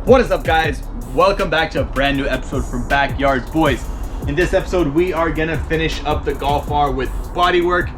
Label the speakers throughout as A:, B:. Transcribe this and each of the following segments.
A: What is up, guys? Welcome back to a brand new episode from Backyard Boys. In this episode, we are gonna finish up the Golf R with bodywork.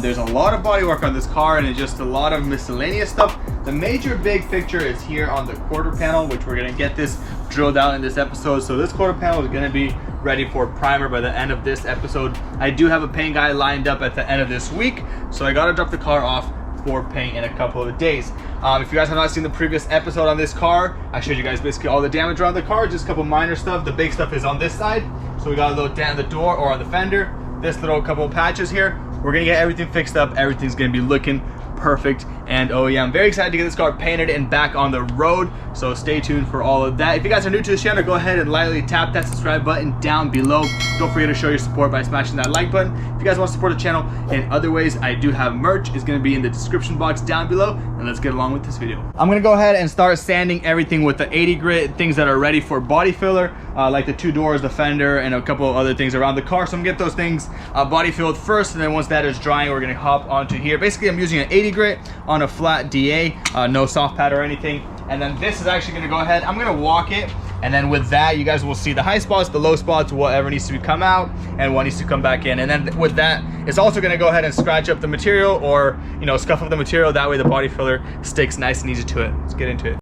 A: There's a lot of bodywork on this car and it's just a lot of miscellaneous stuff. The major big picture is here on the quarter panel, which we're gonna get this drilled out in this episode. So this quarter panel is gonna be ready for primer by the end of this episode. I do have a paint guy lined up at the end of this week, so I gotta drop the car off for paint in a couple of days. If you guys have not seen the previous episode on this car, I showed you guys basically all the damage around the car, just a couple minor stuff. The big stuff is on this side. So we got a little dent in the door or on the fender, this little couple of patches here. We're gonna get everything fixed up. Everything's gonna be looking perfect. And oh yeah, I'm very excited to get this car painted and back on the road. So stay tuned for all of that. If you guys are new to the channel, go ahead and lightly tap that subscribe button down below. Don't forget to show your support by smashing that like button. If you guys want to support the channel in other ways, I do have merch. It's gonna be in the description box down below. And let's get along with this video. I'm gonna go ahead and start sanding everything with the 80 grit, things that are ready for body filler, like the two doors, the fender, and a couple of other things around the car. So I'm gonna get those things body filled first, and then once that is drying, we're gonna hop onto here. Basically, I'm using an 80 grit on a flat DA, no soft pad or anything. And then this is actually gonna go ahead, I'm gonna walk it, and then with that, you guys will see the high spots, the low spots, whatever needs to come out, and what needs to come back in. And then with that, it's also gonna go ahead and scratch up the material, or scuff up the material. That way the body filler sticks nice and easy to it. Let's get into it.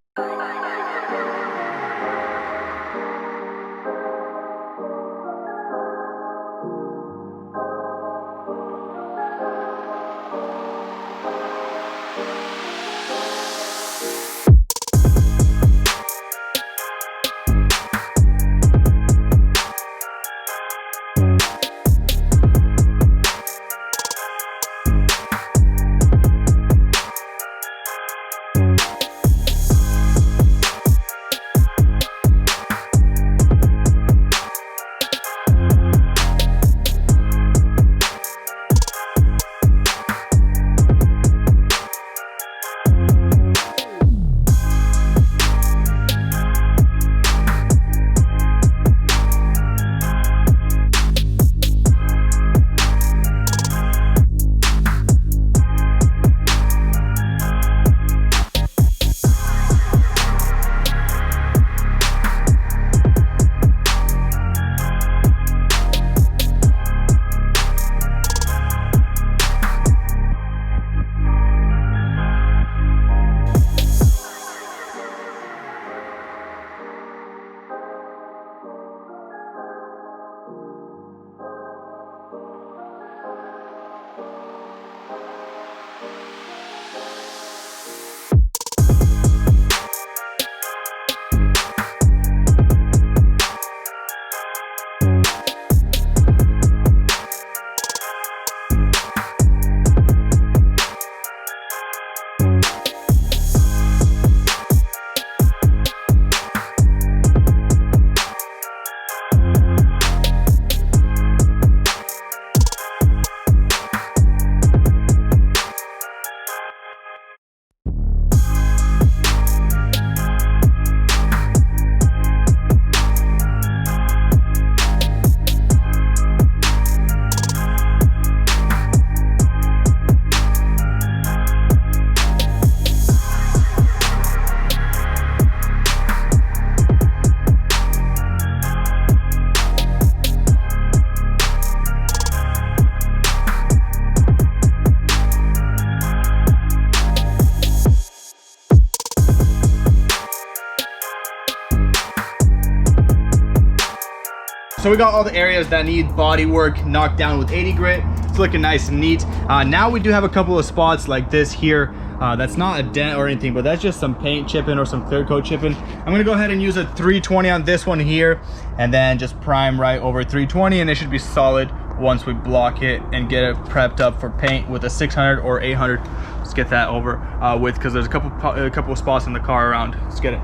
A: So we got all the areas that need body work knocked down with 80 grit. It's looking nice and neat. Now we do have a couple of spots like this here. That's not a dent or anything, but that's just some paint chipping or some clear coat chipping. I'm gonna go ahead and use a 320 on this one here, and then just prime right over 320, and it should be solid once we block it and get it prepped up for paint with a 600 or 800. Let's get that over with, because there's a couple of spots in the car around. Let's get it.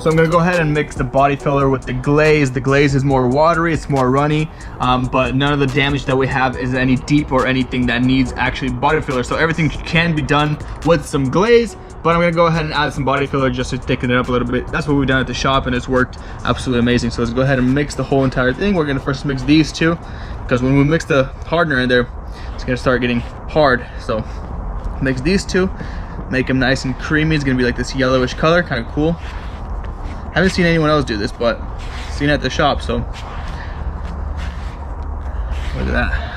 A: So I'm gonna go ahead and mix the body filler with the glaze. The glaze is more watery, it's more runny, but none of the damage that we have is any deep or anything that needs actually body filler. So everything can be done with some glaze, but I'm gonna go ahead and add some body filler just to thicken it up a little bit. That's what we've done at the shop and it's worked absolutely amazing. So let's go ahead and mix the whole entire thing. We're gonna first mix these two, because when we mix the hardener in there, it's gonna start getting hard. So mix these two, make them nice and creamy. It's gonna be like this yellowish color, kind of cool. Haven't seen anyone else do this, but seen it at the shop, so look at that.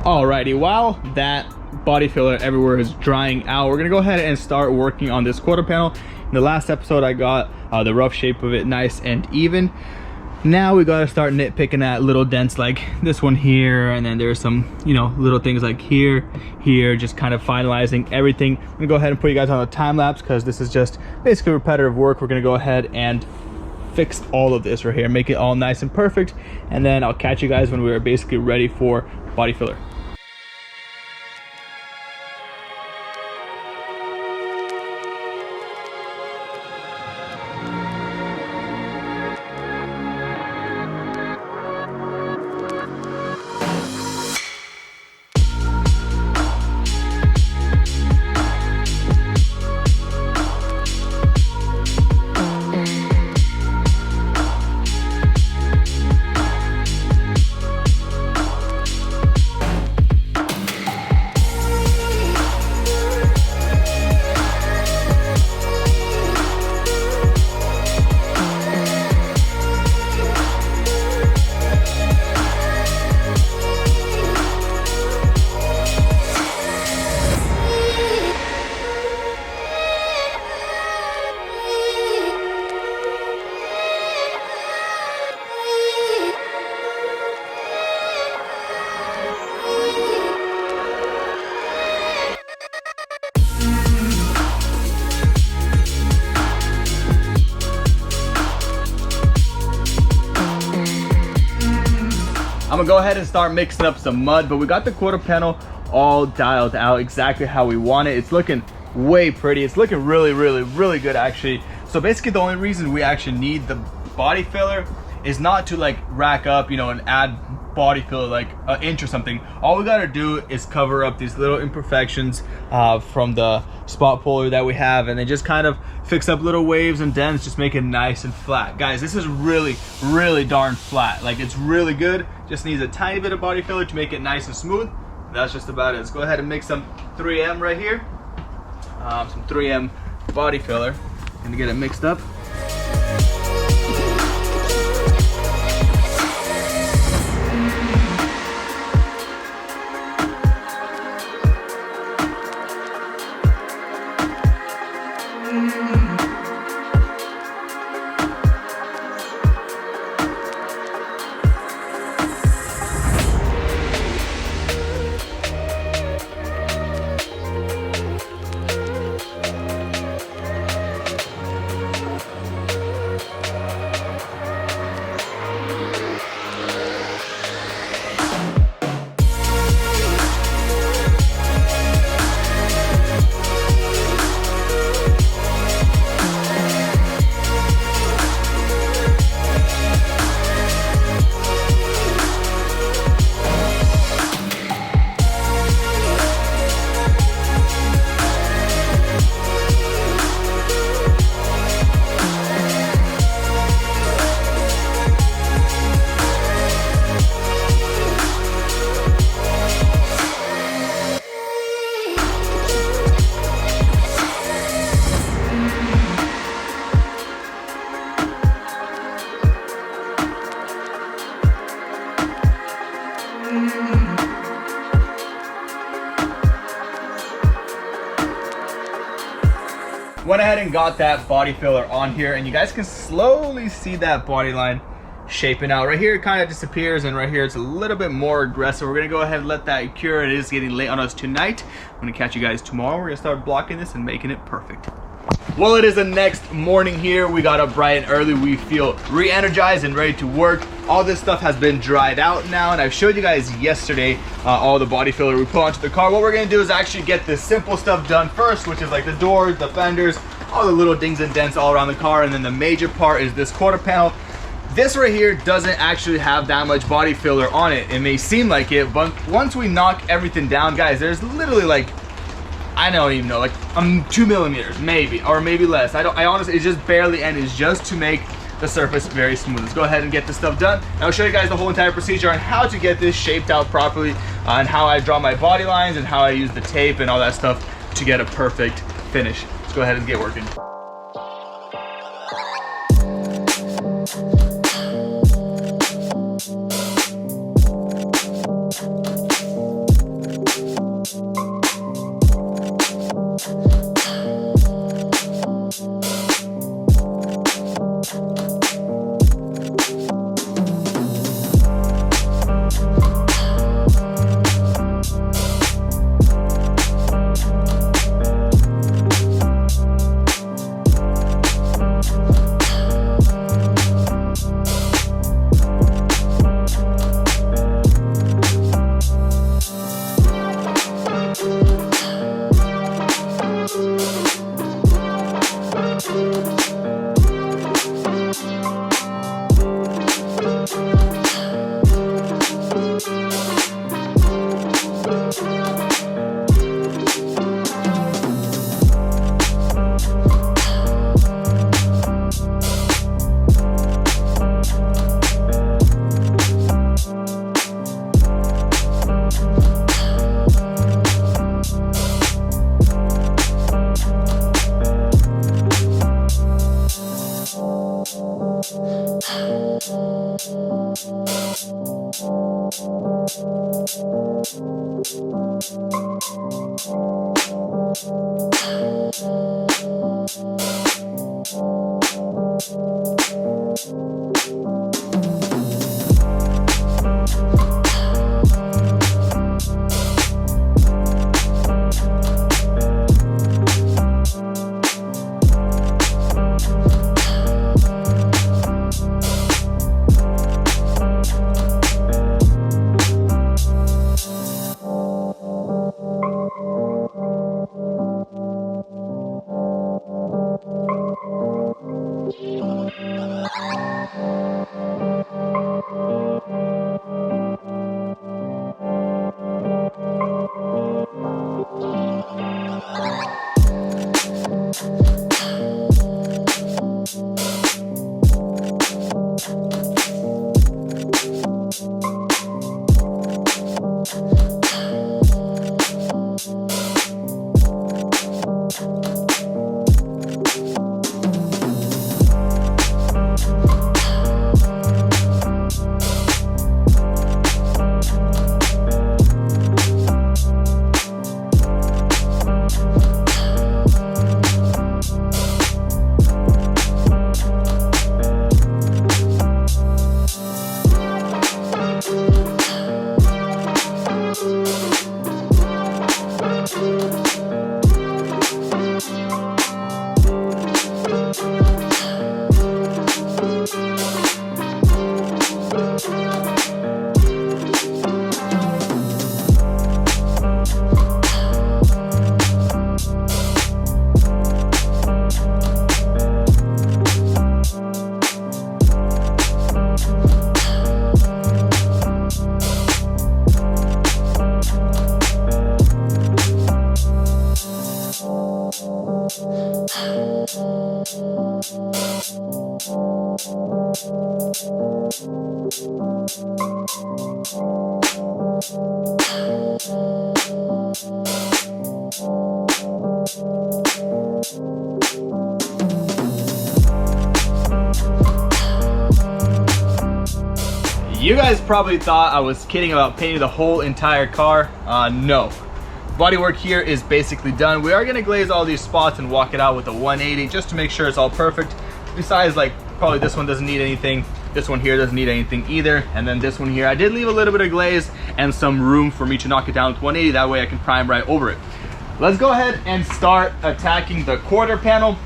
A: Alrighty, while that body filler everywhere is drying out, we're gonna go ahead and start working on this quarter panel. In the last episode I got the rough shape of it nice and even. Now we gotta start nitpicking at little dents like this one here, and then there's some, you know, little things like here, just kind of finalizing everything. I'm gonna go ahead and put you guys on a time lapse because this is just basically repetitive work. We're gonna go ahead and fix all of this right here, make it all nice and perfect, and then I'll catch you guys when we're basically ready for body filler. I'm gonna go ahead and start mixing up some mud, but we got the quarter panel all dialed out exactly how we want it. It's looking way pretty. It's looking really good actually. So basically the only reason we actually need the body filler is not to like rack up, you know, and add body filler like an inch or something. All we gotta do is cover up these little imperfections from the spot puller that we have, and then just kind of fix up little waves and dents, just make it nice and flat. Guys, this is really darn flat. Like, it's really good, just needs a tiny bit of body filler to make it nice and smooth. That's just about it. Let's go ahead and mix some 3M right here, some 3M body filler, and get it mixed up. went ahead and got that body filler on here, and you guys can slowly see that body line shaping out. Right here it kind of disappears, and right here it's a little bit more aggressive. We're gonna go ahead and let that cure. It is getting late on us tonight. I'm gonna catch you guys tomorrow. We're gonna start blocking this and making it perfect. Well, it is the next morning here. We got up bright and early. We feel re-energized and ready to work. All this stuff has been dried out now, and I showed you guys yesterday all the body filler we put onto the car. What we're gonna do is actually get the simple stuff done first, which is like the doors, the fenders, all the little dings and dents all around the car, and then the major part is this quarter panel. This right here doesn't actually have that much body filler on it. It may seem like it, but once we knock everything down, guys, there's literally like, I don't even know, like 2 millimeters maybe, or maybe less. I honestly, it's just barely, and it's just to make the surface very smooth. Let's go ahead and get this stuff done. And I'll show you guys the whole entire procedure on how to get this shaped out properly, and how I draw my body lines, and how I use the tape and all that stuff to get a perfect finish. Let's go ahead and get working. You guys probably thought I was kidding about painting the whole entire car. No. Bodywork here is basically done. We are gonna glaze all these spots and walk it out with a 180 just to make sure it's all perfect. Besides, like, probably this one doesn't need anything. This one here doesn't need anything either. And then this one here, I did leave a little bit of glaze and some room for me to knock it down with 180. That way I can prime right over it. Let's go ahead and start attacking the quarter panel.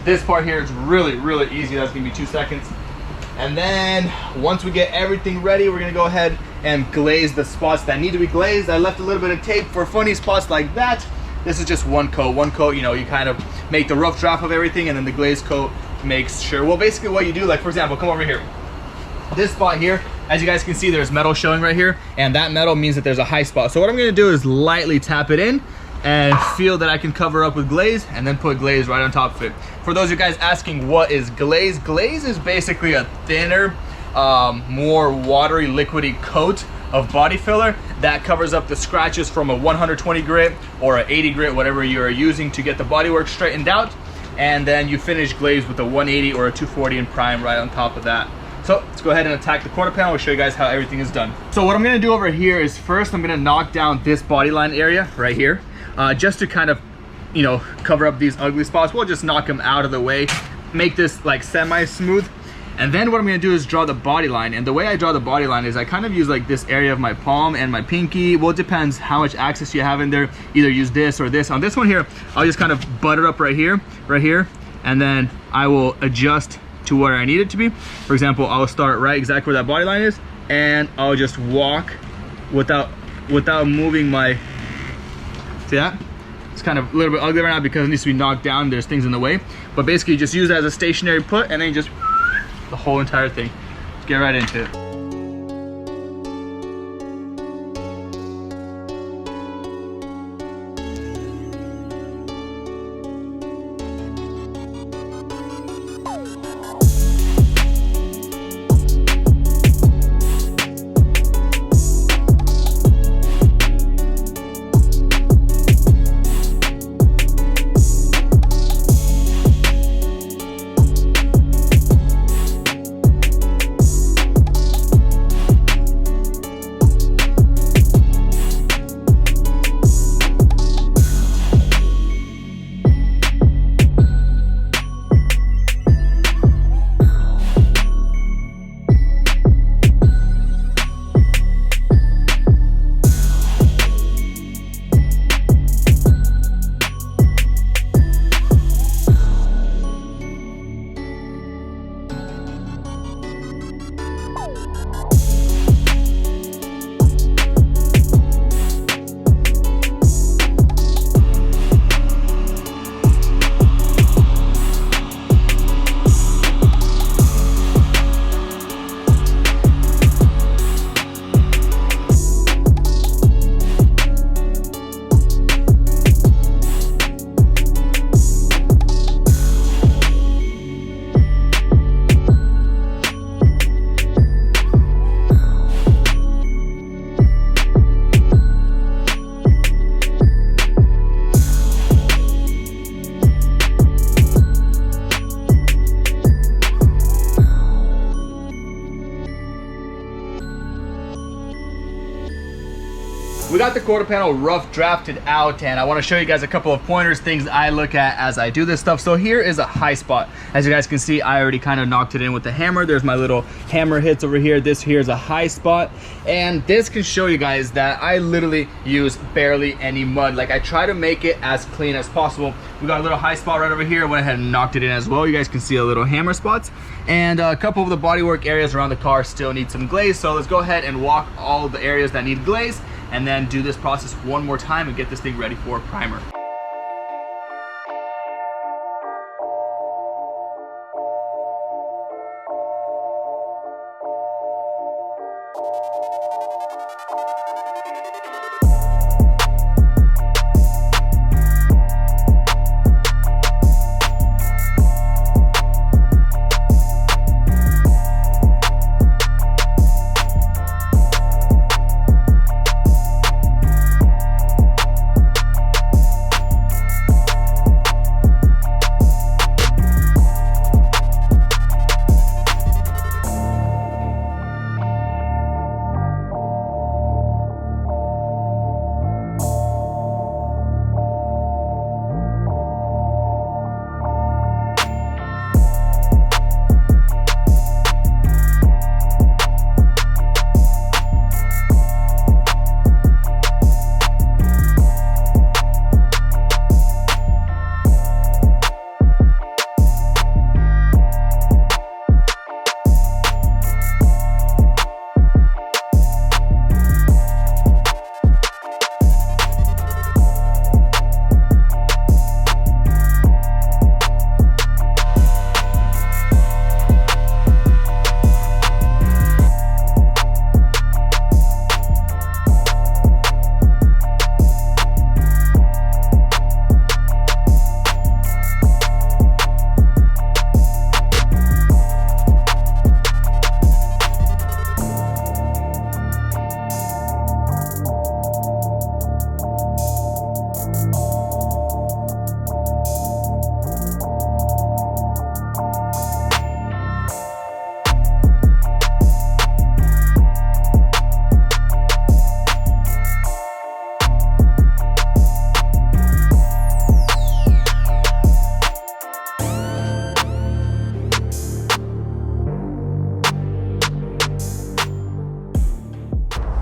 A: This part here is really, really easy. That's gonna be 2 seconds. And then once we get everything ready, we're gonna go ahead and glaze the spots that need to be glazed. I left a little bit of tape for funny spots like that. This is just one coat. One coat, you know, you kind of make the rough draft of everything, and then the glaze coat makes sure. Well, basically what you do, like for example, come over here. This spot here, as you guys can see, there's metal showing right here, and that metal means that there's a high spot. So what I'm gonna do is lightly tap it in and feel that I can cover up with glaze, and then put glaze right on top of it. For those of you guys asking what is glaze, glaze is basically a thinner, more watery, liquidy coat of body filler that covers up the scratches from a 120 grit or an 80 grit, whatever you are using to get the bodywork straightened out. And then you finish glaze with a 180 or a 240 and prime right on top of that. So let's go ahead and attack the quarter panel. I'll show you guys how everything is done. So what I'm gonna do over here is first I'm gonna knock down this body line area right here, just to kind of, you know, cover up these ugly spots. We'll just knock them out of the way, make this like semi-smooth. And then what I'm gonna do is draw the body line. And the way I draw the body line is I kind of use like this area of my palm and my pinky. Well, it depends how much access you have in there. Either use this or this. On this one here, I'll just kind of butt it up right here, and then I will adjust to where I need it to be. For example, I'll start right exactly where that body line is, and I'll just walk without moving my, see that? It's kind of a little bit ugly right now because it needs to be knocked down. There's things in the way. But basically just use it as a stationary put, and then you just the whole entire thing. Let's get right into it. We got the quarter panel rough drafted out, and I want to show you guys a couple of pointers, things I look at as I do this stuff. So here is a high spot. As you guys can see, I already kind of knocked it in with the hammer. There's my little hammer hits over here. This here is a high spot, and this can show you guys that I literally use barely any mud. Like, I try to make it as clean as possible. We got a little high spot right over here. I went ahead and knocked it in as well. You guys can see a little hammer spots, and a couple of the bodywork areas around the car still need some glaze. So let's go ahead and walk all the areas that need glaze, and then do this process one more time and get this thing ready for primer.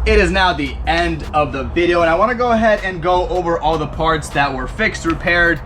A: it is now the end of the video, and I want to go ahead and go over all the parts that were fixed, repaired,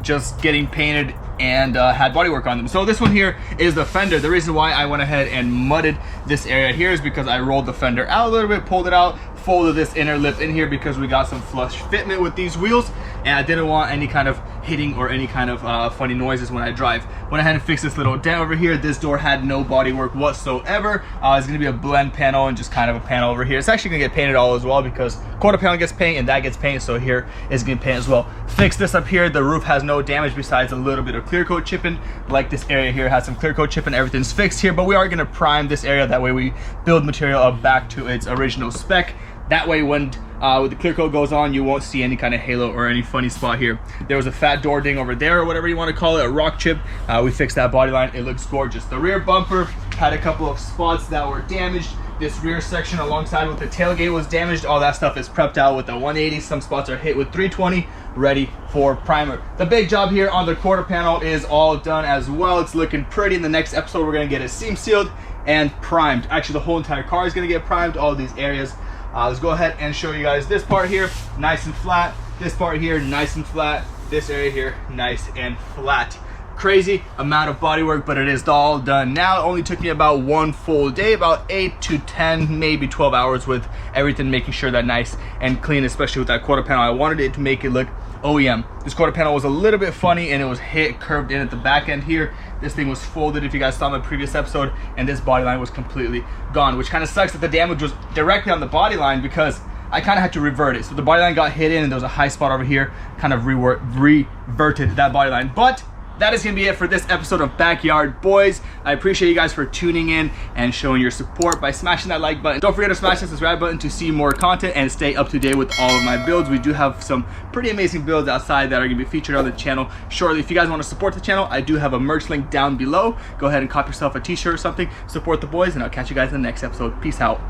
A: just getting painted, and had bodywork on them. So this one here is the fender. The reason why I went ahead and mudded this area here is because I rolled the fender out a little bit, pulled it out, folded this inner lip in here because we got some flush fitment with these wheels, and I didn't want any kind of hitting or any kind of funny noises when I drive. Went ahead and fixed this little dent over here. This door had no bodywork whatsoever. It's gonna be a blend panel and just kind of a panel over here. It's actually gonna get painted all as well because quarter panel gets painted and that gets painted, so here is gonna paint as well. Fix this up here. The roof has no damage besides a little bit of clear coat chipping. Like this area here has some clear coat chipping. Everything's fixed here, but we are gonna prime this area. That way we build material up back to its original spec. That way when the clear coat goes on, you won't see any kind of halo or any funny spot here. There was a fat door ding over there, or whatever you want to call it, a rock chip. We fixed that body line. It looks gorgeous. The rear bumper had a couple of spots that were damaged. This rear section alongside with the tailgate was damaged. All that stuff is prepped out with a 180. Some spots are hit with 320, ready for primer. The big job here on the quarter panel is all done as well. It's looking pretty. In the next episode, we're gonna get it seam sealed and primed. Actually, the whole entire car is gonna get primed, all these areas. Let's go ahead and show you guys this part here, nice and flat. This part here, nice and flat. This area here, nice and flat. Crazy amount of bodywork, but it is all done now. It only took me about one full day, about 8 to 10, maybe 12 hours with everything, making sure that nice and clean, especially with that quarter panel. I wanted it to make it look OEM. This quarter panel was a little bit funny and it was curved in at the back end here. This thing was folded, if you guys saw my previous episode, and this body line was completely gone, which kind of sucks that the damage was directly on the body line because I kind of had to revert it. So the body line got hit in and there was a high spot over here, kind of reverted that body line. But that is gonna be it for this episode of Backyard Boys. I appreciate you guys for tuning in and showing your support by smashing that like button. Don't forget to smash that subscribe button to see more content and stay up to date with all of my builds. We do have some pretty amazing builds outside that are gonna be featured on the channel shortly. If you guys wanna support the channel, I do have a merch link down below. Go ahead and cop yourself a t-shirt or something. Support the boys, and I'll catch you guys in the next episode. Peace out.